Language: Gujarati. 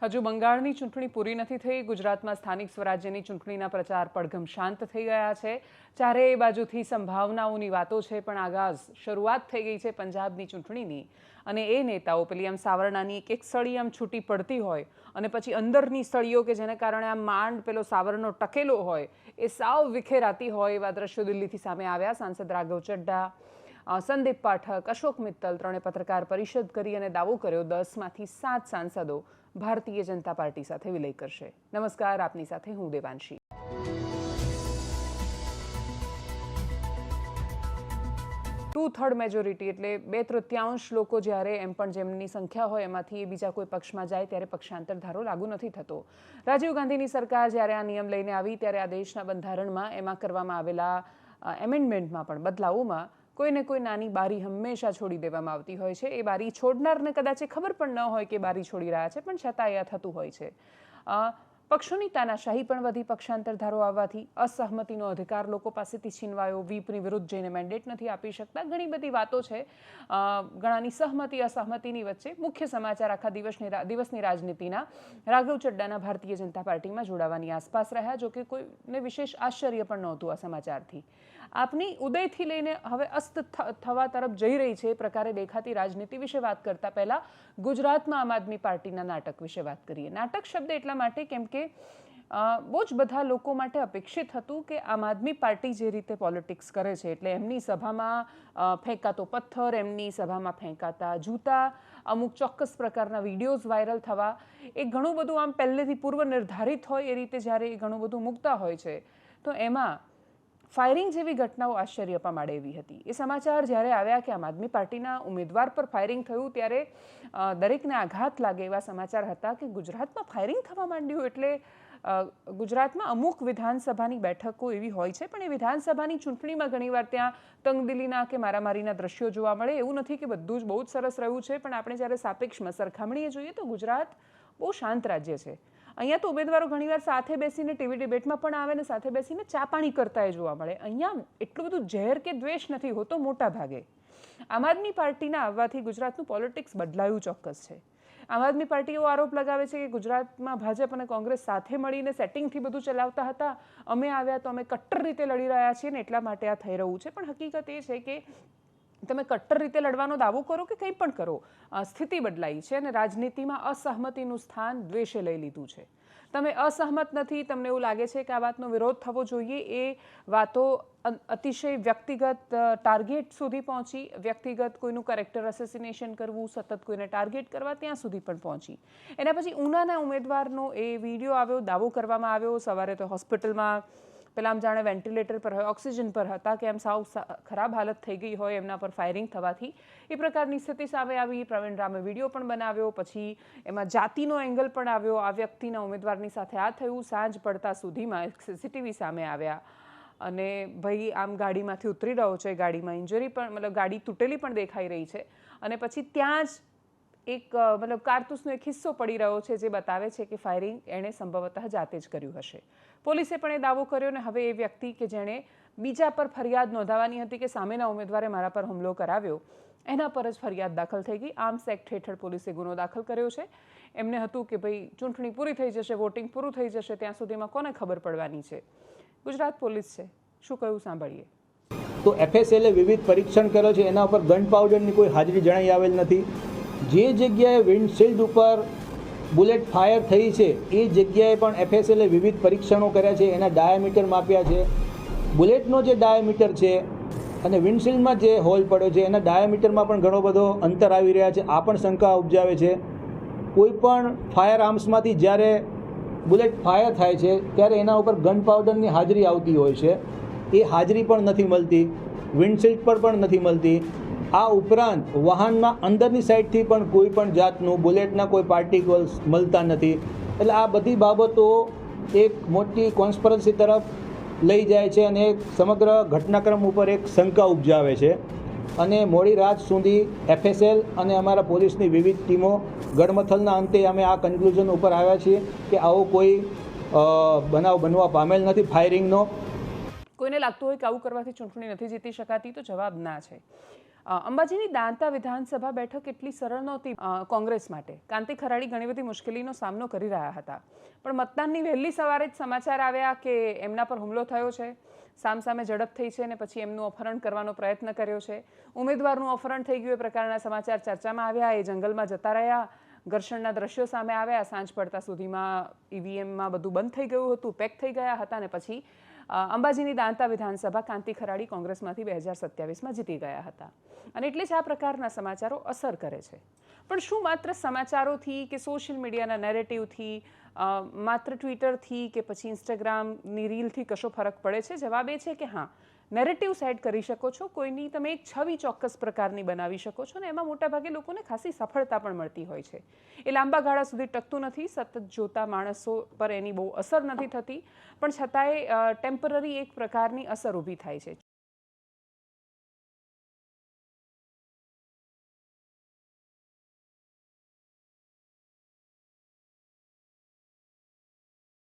હજુ બંગાળની ચૂંટણી પૂરી નથી થઈ. ગુજરાતમાં સ્થાનિક સ્વરાજ્યની ચૂંટણીના પ્રચાર પડઘમ શાંત થઈ ગયા છે. ચારેય બાજુથી સંભાવનાઓની વાતો છે, પણ આગાઝ શરૂઆત થઈ ગઈ છે પંજાબની ચૂંટણીની. અને એ નેતાઓ પેલી આમ સાવરણાની એક સળી આમ છૂટી પડતી હોય અને પછી અંદરની સળીઓ કે જેને કારણે આમ માંડ પેલો સાવરણો ટકેલો હોય એ સાવ વિખેરાતી હોય એવા દ્રશ્યો દિલ્હીથી સામે આવ્યા. સાંસદ રાઘવ ચડ્ઢા, સંદીપ પાઠક, અશોક મિત્તલ ત્રણે પત્રકાર પરિષદ કરી અને દાવો કર્યો 10માંથી 7 સાંસદો ભારતીય જનતા પાર્ટી સાથે વિલય કરશે. નમસ્કાર, આપની સાથે હું દેવાંશી. ટુ-થર્ડ મેજોરિટી એટલે 2/3 લોકો જ્યારે એમ પણ જેમની સંખ્યા હોય એમાંથી બીજા કોઈ પક્ષમાં જાય ત્યારે પક્ષાંતર ધારો લાગુ નથી થતો. રાજીવ ગાંધીની સરકાર જ્યારે આ નિયમ લઈને આવી ત્યારે આ દેશના બંધારણમાં એમાં કરવામાં આવેલા એમેન્ડમેન્ટમાં પણ બદલાવોમાં કોઈને કોઈ નાની બારી હંમેશા છોડી દેવામાં આવતી હોય છે. એ બારી છોડનારને કદાચ ખબર પણ ન હોય કે બારી છોડી રહ્યા છે, પણ છતાં એ થતું હોય છે. પક્ષોની તાનાશાહી પણ વધી. પક્ષાંતર ધારો આવવાથી અસહમતિનો અધિકાર લોકો પાસેથી છીનવાયો. વ્હીપની વિરુદ્ધ જઈને મેન્ડેટ નથી આપી શકતા. ઘણી બધી વાતો છે. ઘણાની સહમતિ અસહમતિની વચ્ચે મુખ્ય સમાચાર આખા દિવસની રાજનીતિના રાઘવ ચડ્ડાના ભારતીય જનતા પાર્ટીમાં જોડાવાની આસપાસ રહ્યા. જો કે કોઈને વિશેષ આશ્ચર્ય પણ નહોતું આ સમાચારથી. આપની ઉદયથી લઈને હવે અસ્ત થવા તરફ જઈ રહી છે એ પ્રકારે દેખાતી રાજનીતિ વિશે વાત કરતા પહેલા ગુજરાતમાં આમ આદમી પાર્ટીના નાટક વિશે વાત કરીએ. નાટક શબ્દ એટલા માટે કેમ કે બહુ જ બધા લોકો માટે અપેક્ષિત હતું કે આમ આદમી પાર્ટી જે રીતે પોલિટિક્સ કરે છે એટલે એમની સભામાં ફેંકાતો પથ્થર, એમની સભામાં ફેંકાતા જૂતા, અમુક ચોક્કસ પ્રકારના વિડીયોઝ વાયરલ થવા, એ ઘણું બધું આમ પહેલેથી પૂર્વ નિર્ધારિત હોય એ રીતે જ્યારે એ ઘણું બધું મૂકતા હોય છે તો એમાં ફાયરિંગ જેવી ઘટનાઓ આશ્ચર્ય પાડે એવી હતી. એ સમાચાર જ્યારે આવ્યા કે આમ આદમી પાર્ટીના ઉમેદવાર પર ફાયરિંગ થયું ત્યારે દરેકને આઘાત લાગે એવા સમાચાર હતા કે ગુજરાતમાં ફાયરિંગ થવા માંડ્યું. એટલે ગુજરાતમાં અમુક વિધાનસભાની બેઠકો એવી હોય છે, પણ એ વિધાનસભાની ચૂંટણીમાં ઘણીવાર ત્યાં તંગદિલીના કે મારામારીના દ્રશ્યો જોવા મળે. એવું નથી કે બધું જ બહુ જ સરસ રહ્યું છે, પણ આપણે જ્યારે સાપેક્ષમાં સરખામણીએ જોઈએ તો ગુજરાત બહુ શાંત રાજ્ય છે. અહીંયા તો ઉમેદવારો ઘણીવાર સાથે બેસીને ટીવી ડિબેટમાં પણ આવે ને સાથે બેસીને ચા પાણી કરતા એ જોવા મળે. અહીંયા એટલું બધું ઝેર કે દ્વેષ નથી હોતો મોટા ભાગે. આમ આદમી પાર્ટીના આવવાથી ગુજરાતનું પોલિટિક્સ બદલાયું ચોક્કસ છે. આમ આદમી પાર્ટી એવો આરોપ લગાવે છે કે ગુજરાતમાં ભાજપ અને કોંગ્રેસ સાથે મળીને સેટિંગથી બધું ચલાવતા હતા. અમે આવ્યા તો અમે કટ્ટર રીતે લડી રહ્યા છીએ ને એટલા માટે આ થઈ રહ્યું છે. પણ હકીકત એ છે કે તમે કટ્ટર રીતે લડવાનો દાવો કરો કે કંઈ પણ કરો, સ્થિતિ બદલાઈ છે અને રાજનીતિમાં અસહમતિનું સ્થાન દ્વેષે લઈ લીધું છે. તમે અસહમત નથી, તમને એવું લાગે છે કે આ વાતનો વિરોધ થવો જોઈએ, એ વાતો અતિશય વ્યક્તિગત ટાર્ગેટ સુધી પહોંચી, વ્યક્તિગત કોઈનું કેરેક્ટર એસેસિનેશન કરવું, સતત કોઈને ટાર્ગેટ કરવા ત્યાં સુધી પણ પહોંચી. એના પછી ઉનાના ઉમેદવારનો એ વિડીયો આવ્યો, દાવો કરવામાં આવ્યો. સવારે તો હોસ્પિટલમાં પેલા આમ જાણે વેન્ટિલેટર પર હોય, ઓક્સિજન પર હતા કે એમ સાવ ખરાબ હાલત થઈ ગઈ હોય એમના પર ફાયરિંગ થવાથી. એ પ્રકારની સ્થિતિ સામે આવી. પ્રવીણ રામે વિડીયો પણ બનાવ્યો. પછી એમાં જાતિનો એંગલ પણ આવ્યો. આ વ્યક્તિના ઉમેદવારની સાથે આ થયું. સાંજ પડતા સુધીમાં સીસીટીવી સામે આવ્યા અને ભાઈ આમ ગાડીમાંથી ઉતરી રહ્યો છે. ગાડીમાં ઇન્જરી પણ મતલબ ગાડી તૂટેલી પણ દેખાઈ રહી છે. અને પછી ત્યાં જ એક મતલબ કારતૂસનો એક હિસ્સો પડી રહ્યો છે જે બતાવે છે કે ફાયરિંગ એણે સંભવતઃ જાતે જ કર્યું હશે. પોલીસે પણ એ દાવો કર્યો ને હવે એ વ્યક્તિ કે જેણે બીજા પર ફરિયાદ નોંધાવવાની હતી કે સામેના ઉમેદવારે મારા પર હુમલો કરાવ્યો, એના પર જ ફરિયાદ દાખલ થઈ ગઈ. આર્મ્સ એક્ટ હેઠળ પોલીસે ગુનો દાખલ કર્યો છે. એમને હતું કે ભાઈ ચૂંટણી પૂરી થઈ જશે, વોટિંગ પૂરું થઈ જશે, ત્યાં સુધીમાં કોને ખબર પડવાની છે. ગુજરાત પોલીસ છે, શું કહ્યું સાંભળીએ. તો એફએસએલે વિવિધ પરીક્ષણ કર્યો છે, એના ઉપર ગન પાવડરની કોઈ હાજરી જણાઈ આવેલ નથી. જે જગ્યાએ વિન્ડશીલ્ડ ઉપર બુલેટ ફાયર થઈ છે એ જગ્યાએ પણ એફએસએલે વિવિધ પરીક્ષણો કર્યા છે, એના ડાયામીટર માપ્યા છે. બુલેટનો જે ડાયામીટર છે અને વિન્ડશીલ્ડમાં જે હોલ પડ્યો છે એના ડાયામીટરમાં પણ ઘણો બધો અંતર આવી રહ્યા છે. આ પણ શંકા ઉપજાવે છે. કોઈ પણ ફાયર આર્મ્સમાંથી જ્યારે બુલેટ ફાયર થાય છે ત્યારે એના ઉપર ગન પાવડરની હાજરી આવતી હોય છે. એ હાજરી પણ નથી મળતી, વિન્ડશીલ્ડ પર પણ નથી મળતી. આ ઉપરાંત વાહનમાં અંદરની સાઈડથી પણ કોઈ પણ જાતનું બુલેટના કોઈ પાર્ટિકલ્સ મળતા નથી. એટલે આ બધી બાબતો એક મોટી કોન્સ્પિરસી તરફ લઈ જાય છે અને સમગ્ર ઘટનાક્રમ ઉપર એક શંકા ઉપજાવે છે. અને મોડી રાત સુધી એફએસએલ અને અમારા પોલીસની વિવિધ ટીમો ગડમથલના અંતે અમે આ કન્ક્લુઝન ઉપર આવ્યા છીએ કે આવો કોઈ બનાવ બનવા પામેલ નથી ફાયરિંગનો. કોઈને લાગતું હોય કે આવું કરવાથી ચૂંટણી નથી જીતી શકાતી તો જવાબ ના છે. અંબાજીની દાંતા વિધાનસભા બેઠક એટલી સરળ નહોતી કોંગ્રેસ માટે. કાંતિ ખરાડી ઘણી બધી મુશ્કેલીનો સામનો કરી રહ્યા હતા, પણ મતદાનની વહેલી સવારે જ સમાચાર આવ્યા કે એમના પર હુમલો થયો છે, સામસામે ઝડપ થઈ છે અને પછી એમનું અપહરણ કરવાનો પ્રયત્ન કર્યો છે. ઉમેદવારનું અપહરણ થઈ ગયું એ પ્રકારના સમાચાર ચર્ચામાં આવ્યા. એ જંગલમાં જતા રહ્યા, ઘર્ષણના દ્રશ્યો સામે આવ્યા. સાંજ પડતા સુધીમાં ઈવીએમમાં બધું બંધ થઈ ગયું હતું, પેક થઈ ગયા હતા અને પછી અંબાજીની દાંતા વિધાનસભા કાંતિ ખરાડી કોંગ્રેસમાંથી 2027માં જીતી ગયા હતા. અને એટલે જ આ પ્રકારના સમાચારો અસર કરે છે. પણ શું માત્ર સમાચારોથી કે સોશિયલ મીડિયાના નેરેટિવથી, માત્ર ટ્વિટરથી કે પછી ઇન્સ્ટાગ્રામની રીલથી કશો ફરક પડે છે? જવાબ એ છે કે હા, નેરેટિવ સેટ કરી શકો છો, કોઈની તમે એક છબી ચોક્કસ પ્રકારની બનાવી શકો છો, અને એમાં મોટાભાગે લોકોને ખાસી સફળતા પણ મળતી હોય છે. એ લાંબા ગાળા સુધી ટકતું નથી, સતત જોતા માણસો પર એની બહુ અસર નથી થતી, પણ છતાંય ટેમ્પરરી એક પ્રકારની અસર ઊભી થાય છે.